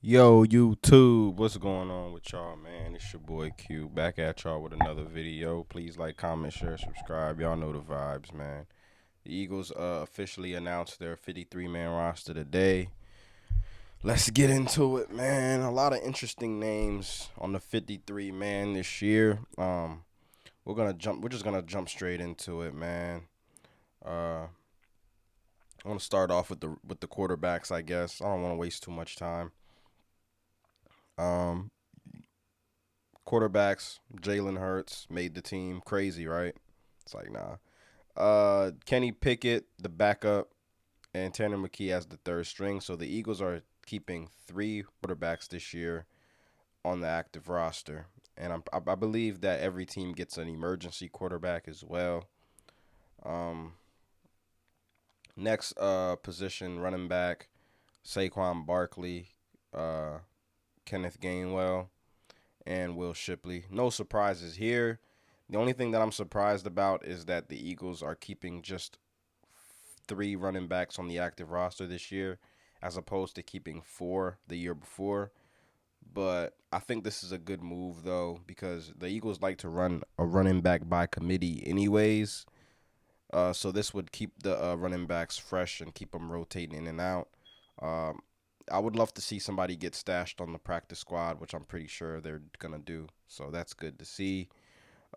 Yo, YouTube, what's going on with y'all, man? It's your boy Q back at y'all with another video. Please like, comment, share, subscribe. Y'all know the vibes, man. The Eagles officially announced their 53-man roster today. Let's get into it, man. A lot of interesting names on the 53 man this year. We're just gonna jump straight into it, man. Uh, I want to start off with the quarterbacks, I guess. I don't want to waste too much time. Um, Quarterbacks, Jalen Hurts made the team. Crazy, right? It's like, nah. Kenny Pickett, the backup, and Tanner McKee as the third string. So the Eagles are keeping three quarterbacks this year on the active roster. And I believe that every team gets an emergency quarterback as well. Um, Next position, running back, Saquon Barkley, uh, Kenneth Gainwell, and Will Shipley. No surprises here. The only thing that I'm surprised about is that the Eagles are keeping just three running backs on the active roster this year, as opposed to keeping four the year before. But I think this is a good move, though, because the Eagles like to run a running back by committee, anyways. So this would keep the running backs fresh and keep them rotating in and out. Um, I would love to see somebody get stashed on the practice squad, which I'm pretty sure they're gonna do. So that's good to see.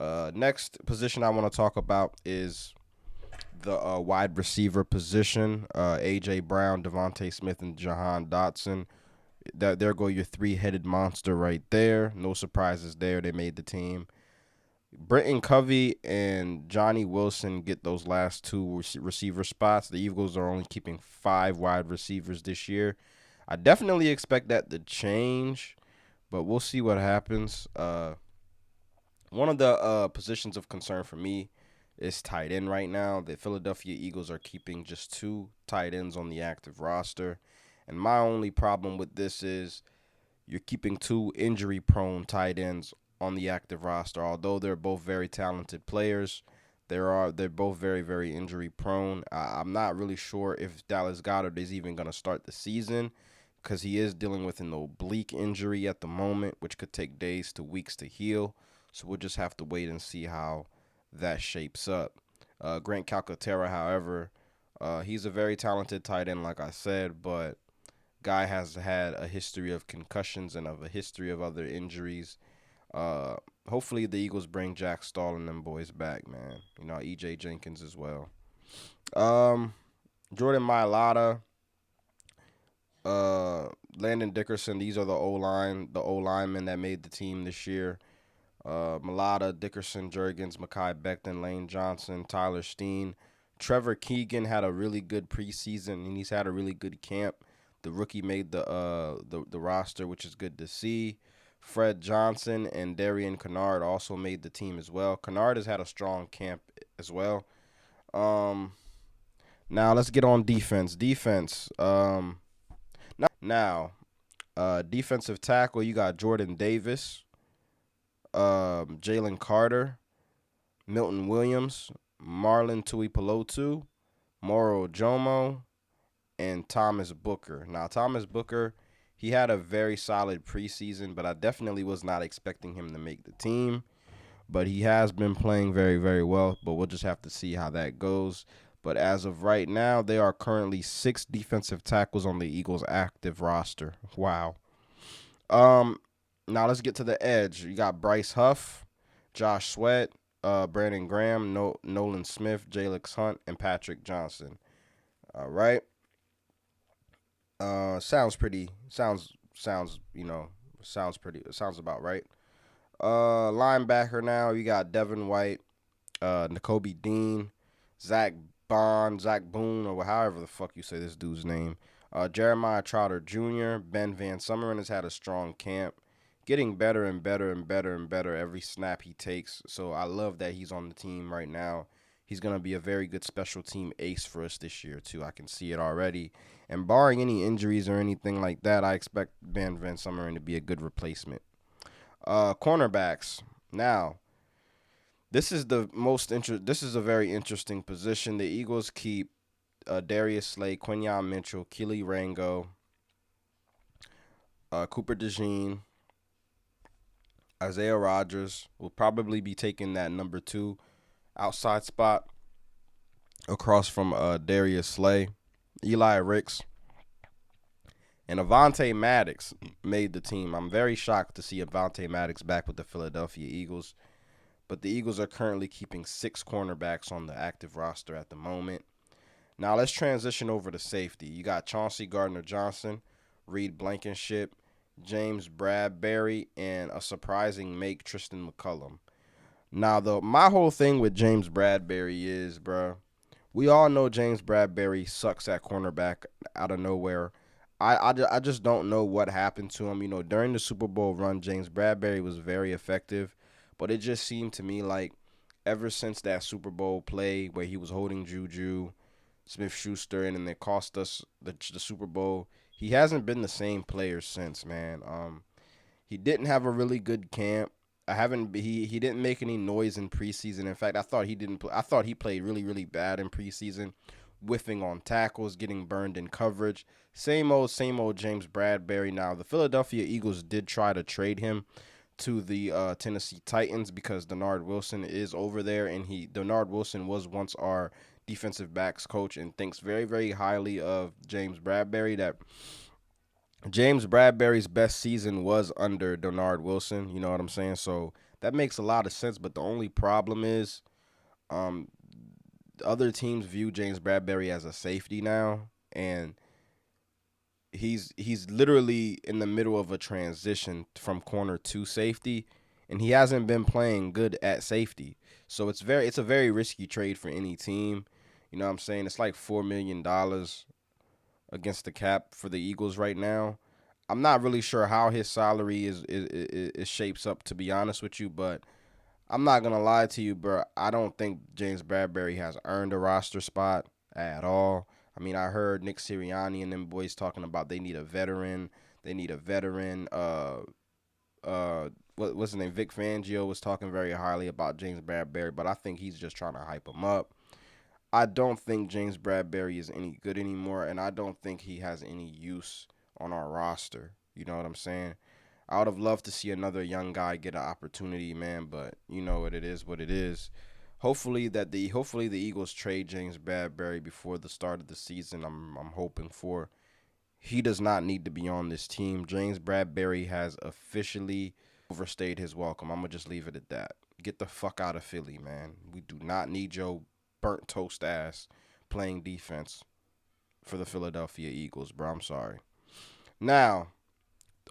Next position I want to talk about is the wide receiver position. AJ Brown, Devontae Smith, and Jahan Dotson. There go your three-headed monster right there. No surprises there. They made the team. Brenton Covey and Johnny Wilson get those last two receiver spots. The Eagles are only keeping five wide receivers this year. I definitely expect that to change, but we'll see what happens. One of the positions of concern for me is tight end right now. The Philadelphia Eagles are keeping just two tight ends on the active roster. And my only problem with this is you're keeping two injury prone tight ends on the active roster. Although they're both very talented players, they're both very, very injury prone. I'm not really sure if Dallas Goedert is even going to start the season because he is dealing with an oblique injury at the moment, which could take days to weeks to heal. So we'll just have to wait and see how that shapes up. Grant Calcaterra, however, he's a very talented tight end, like I said, but guy has had a history of concussions and of a history of other injuries. Uh, Hopefully the Eagles bring Jack Stahl and them boys back, man. You know, EJ Jenkins as well. Um, Jordan Mailata, uh, Landon Dickerson. These are the O linemen that made the team this year. Mulata, Dickerson, Jurgens, Makai Becton, Lane Johnson, Tyler Steen. Trevor Keegan had a really good preseason and he's had a really good camp. The rookie made the roster, which is good to see. Fred Johnson and Darian Kennard also made the team as well. Kennard has had a strong camp as well. Um, Now let's get on defense. Defensive tackle. You got Jordan Davis, Jalen Carter, Milton Williams, Marlon Tuipulotu, Moro Jomo, and Thomas Booker. Now, Thomas Booker, he had a very solid preseason, but I definitely was not expecting him to make the team. But he has been playing very, very well, but we'll just have to see how that goes. But as of right now, there are currently six defensive tackles on the Eagles' active roster. Wow. Um, Now let's get to the edge. You got Bryce Huff, Josh Sweat, Brandon Graham, Nolan Smith, Jalix Hunt, and Patrick Johnson. All right. Sounds pretty. Sounds sounds about right. Linebacker now you got Devin White, N'Kobe Dean, Zach Zach Boone, or however the fuck you say this dude's name. Jeremiah Trotter Jr., Ben Van Summeren has had a strong camp, getting better and better and better and better every snap he takes. So I love that he's on the team right now. He's going to be a very good special team ace for us this year, too. I can see it already. And barring any injuries or anything like that, I expect Ben Van Summeren to be a good replacement. Cornerbacks. Now, this is a very interesting position. The Eagles keep Darius Slay, Quinyon Mitchell, Keely Rango, Cooper DeJean, Isaiah Rodgers will probably be taking that number 2 outside spot across from Darius Slay. Eli Ricks and Avonte Maddox made the team. I'm very shocked to see Avonte Maddox back with the Philadelphia Eagles, but the Eagles are currently keeping 6 cornerbacks on the active roster at the moment. Now let's transition over to safety. You got Chauncey Gardner-Johnson, Reed Blankenship, James Bradberry, and a surprising make, Tristan McCullum. Now, my whole thing with James Bradberry is, bruh, we all know James Bradberry sucks at cornerback out of nowhere. I just don't know what happened to him. You know, during the Super Bowl run, James Bradberry was very effective, but it just seemed to me like ever since that Super Bowl play where he was holding Juju Smith-Schuster and then it cost us the Super Bowl, he hasn't been the same player since, man. He didn't have a really good camp. I haven't. He didn't make any noise in preseason. In fact, I thought he didn't. I thought he played really bad in preseason, whiffing on tackles, getting burned in coverage. Same old James Bradberry. Now the Philadelphia Eagles did try to trade him to the Tennessee Titans because Denard Wilson is over there, and Denard Wilson was once our defensive backs coach and thinks very highly of James Bradberry. That James Bradberry's best season was under Denard Wilson. You know what I'm saying? So that makes a lot of sense. But the only problem is, um, other teams view James Bradberry as a safety now, and he's literally in the middle of a transition from corner to safety, and he hasn't been playing good at safety. So it's a very risky trade for any team. You know what I'm saying? It's like $4 million against the cap for the Eagles right now. I'm not really sure how his salary is shapes up, to be honest with you, but I'm not gonna lie to you, bro. I don't think James Bradberry has earned a roster spot at all. I mean, I heard Nick Sirianni and them boys talking about they need a veteran. They need a veteran. What's his name? Vic Fangio was talking very highly about James Bradberry, but I think he's just trying to hype him up. I don't think James Bradberry is any good anymore, and I don't think he has any use on our roster. You know what I'm saying? I would have loved to see another young guy get an opportunity, man, but you know what it is, what it is. Hopefully the Eagles trade James Bradberry before the start of the season. I'm hoping for. He does not need to be on this team. James Bradberry has officially overstayed his welcome. I'm gonna just leave it at that. Get the fuck out of Philly, man. We do not need your burnt toast ass playing defense for the Philadelphia Eagles, bro. I'm sorry. Now,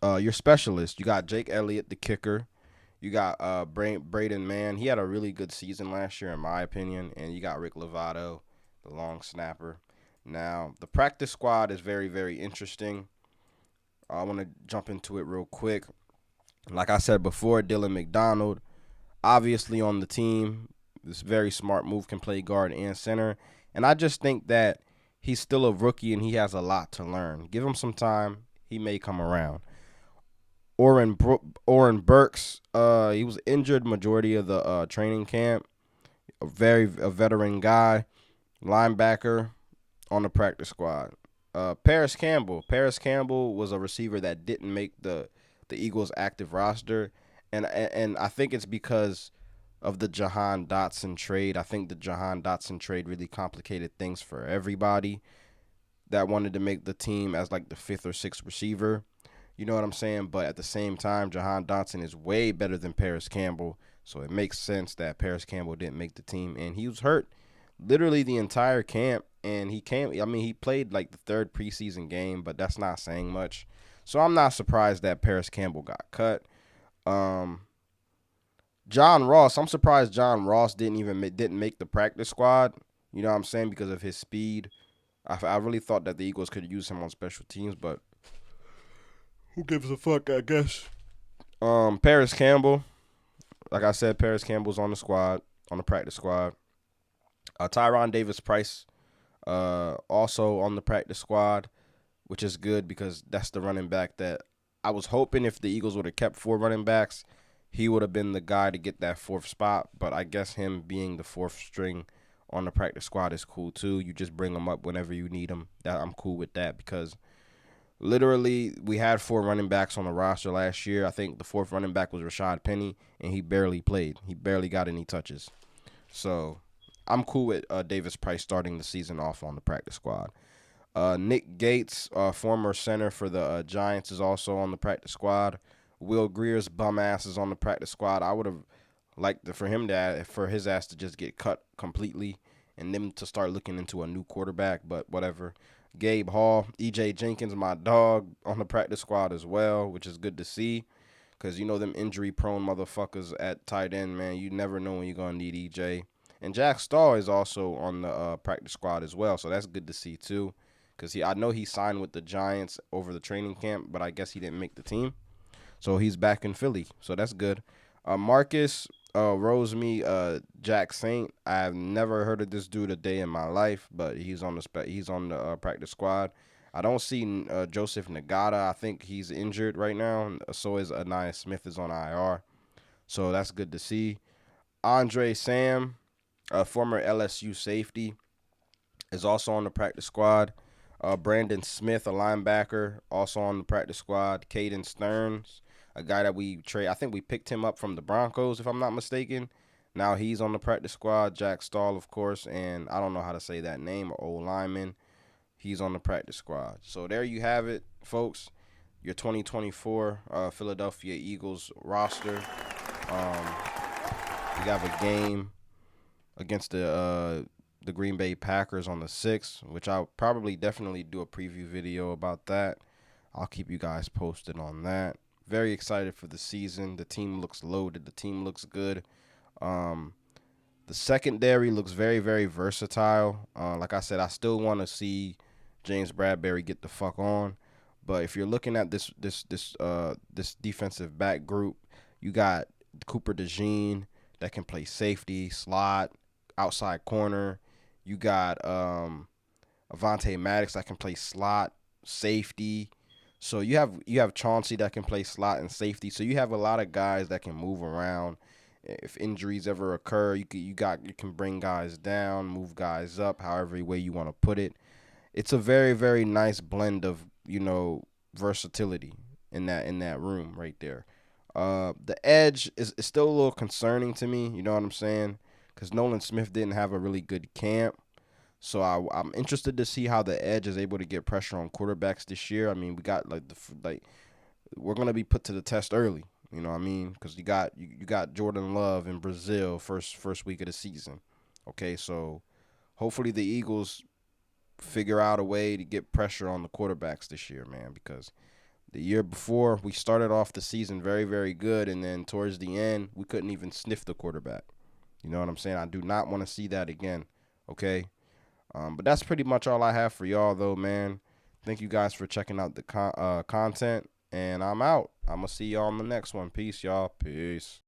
your specialist, you got Jake Elliott, the kicker. You got Braden Mann. He had a really good season last year, in my opinion. And you got Rick Lovato, the long snapper. Now, the practice squad is very interesting. I want to jump into it real quick. Like I said before, Dylan McDonald, obviously on the team. This very smart move, can play guard and center. And I just think that he's still a rookie and he has a lot to learn. Give him some time. He may come around. Oren Burks, he was injured majority of the training camp. A veteran guy, linebacker on the practice squad. Paris Campbell was a receiver that didn't make the Eagles active roster, and I think it's because of the Jahan Dotson trade. I think the Jahan Dotson trade really complicated things for everybody that wanted to make the team as like the 5th or 6th receiver. You know what I'm saying? But at the same time, Jahan Dotson is way better than Paris Campbell. So it makes sense that Paris Campbell didn't make the team. And he was hurt literally the entire camp. And he played like the 3rd preseason game, but that's not saying much. So I'm not surprised that Paris Campbell got cut. John Ross, I'm surprised John Ross didn't make the practice squad. You know what I'm saying? Because of his speed. I really thought that the Eagles could use him on special teams, but who gives a fuck, I guess. Paris Campbell. Like I said, Paris Campbell's on the squad, on the practice squad. Tyron Davis-Price also on the practice squad, which is good because that's the running back that I was hoping if the Eagles would have kept 4 running backs, he would have been the guy to get that 4th spot. But I guess him being the 4th string on the practice squad is cool too. You just bring him up whenever you need him. I'm cool with that because Literally, we had 4 running backs on the roster last year. I think the fourth running back was Rashad Penny, and he barely played. He barely got any touches. So I'm cool with Davis Price starting the season off on the practice squad. Nick Gates, former center for the Giants, is also on the practice squad. Will Greer's bum ass is on the practice squad. I would have liked for his ass to just get cut completely and them to start looking into a new quarterback, but whatever. Gabe Hall, EJ Jenkins, my dog, on the practice squad as well, which is good to see. Because, them injury-prone motherfuckers at tight end, man, you never know when you're going to need EJ. And Jack Stahl is also on the practice squad as well, so that's good to see, too. Because I know he signed with the Giants over the training camp, but I guess he didn't make the team. So he's back in Philly, so that's good. Marcus Jack Saint. I've never heard of this dude a day in my life, but he's on the practice squad. I don't see Joseph Nagata. I think he's injured right now. So is Anaya Smith is on IR. So that's good to see. Andre Sam, a former LSU safety, is also on the practice squad. Brandon Smith, a linebacker, also on the practice squad. Caden Stearns, a guy that we trade. I think we picked him up from the Broncos, if I'm not mistaken. Now he's on the practice squad. Jack Stahl, of course, and I don't know how to say that name, old lineman. He's on the practice squad. So there you have it, folks. Your 2024 Philadelphia Eagles roster. We have a game against the Green Bay Packers on the 6th, which I'll probably definitely do a preview video about that. I'll keep you guys posted on that. Very excited for the season. The team looks loaded. The team looks good. The secondary looks very, very versatile. Like I said, I still want to see James Bradberry get the fuck on. But if you're looking at this defensive back group, you got Cooper DeJean that can play safety, slot, outside corner. You got Avonte Maddox that can play slot, safety. So you have Chauncey that can play slot and safety. So you have a lot of guys that can move around. If injuries ever occur, you can bring guys down, move guys up, however way you want to put it. It's a very, very nice blend of versatility in that room right there. The edge is still a little concerning to me. You know what I'm saying? Because Nolan Smith didn't have a really good camp. So I'm interested to see how the edge is able to get pressure on quarterbacks this year. I mean, we got we're gonna be put to the test early. You know what I mean? Because you got Jordan Love in Brazil first week of the season. Okay, so hopefully the Eagles figure out a way to get pressure on the quarterbacks this year, man. Because the year before we started off the season very, very good, and then towards the end we couldn't even sniff the quarterback. You know what I'm saying? I do not want to see that again. Okay. But that's pretty much all I have for y'all, though, man. Thank you guys for checking out the content, and I'm out. I'm going to see y'all on the next one. Peace, y'all. Peace.